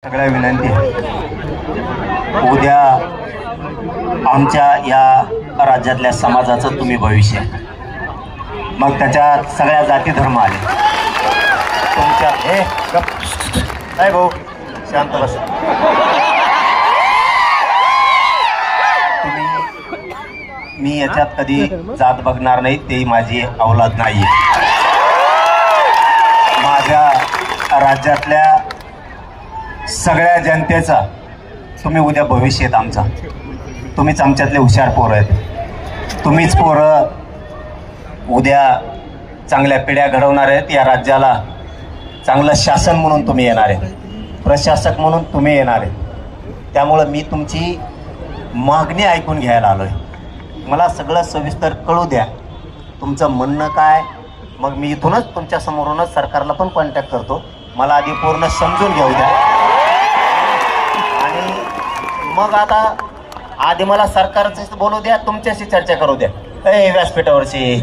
सगळ्या विनंती आहे, उद्या आमच्या या राज्यातल्या समाजाचं तुम्ही भविष्य, मग त्याच्यात सगळ्या जाती धर्म आले तुमच्या. हे काय भाऊ शांत बस. मी याच्यात कधी जात बघणार नाही, ते माझी औलाद नाही. माझ्या राज्यातल्या सगळ्या जनतेचा तुम्ही उद्या भविष्य आहेत आमचा. तुम्हीच आमच्यातले हुशार पोरं आहेत. तुम्हीच पोरं उद्या चांगल्या पिढ्या घडवणार आहेत. या राज्याला चांगलं शासन म्हणून तुम्ही येणार आहे, प्रशासक म्हणून तुम्ही येणार आहे. त्यामुळं मी तुमची मागणी ऐकून घ्यायला आलो आहे. मला सगळं सविस्तर कळू द्या, तुमचं म्हणणं काय. मग मी इथूनच तुमच्या समोरूनच सरकारला पण कॉन्टॅक्ट करतो. मला आधी पूर्ण समजून घेऊ द्या आणि मग आता आधी मला सरकारचं बोलू द्या, तुमच्याशी चर्चा करू द्या. व्यासपीठावरची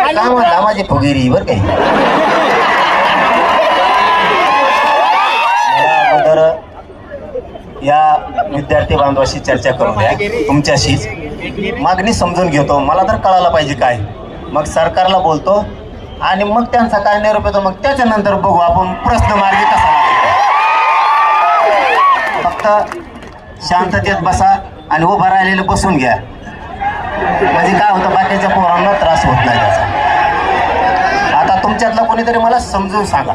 काय म्हणला माझी फुगिरी बरं काही. मला अगोदर या विद्यार्थी बांधवाशी चर्चा करू द्या, तुमच्याशीच मागणी समजून घेतो. मला तर कळायला पाहिजे काय, मग सरकारला बोलतो आणि मग त्यांचा काय निरोप येतो, मग त्याच्यानंतर बघू आपण प्रश्न मार्गी कसा लागतो. फक्त शांततेत बसा आणि उभं राहिलेलं बसून घ्या, म्हणजे काय होतं बाकीच्या पोरांना त्रास होत नाही त्याचा. आता तुमच्यातला कोणीतरी मला समजून सांगा.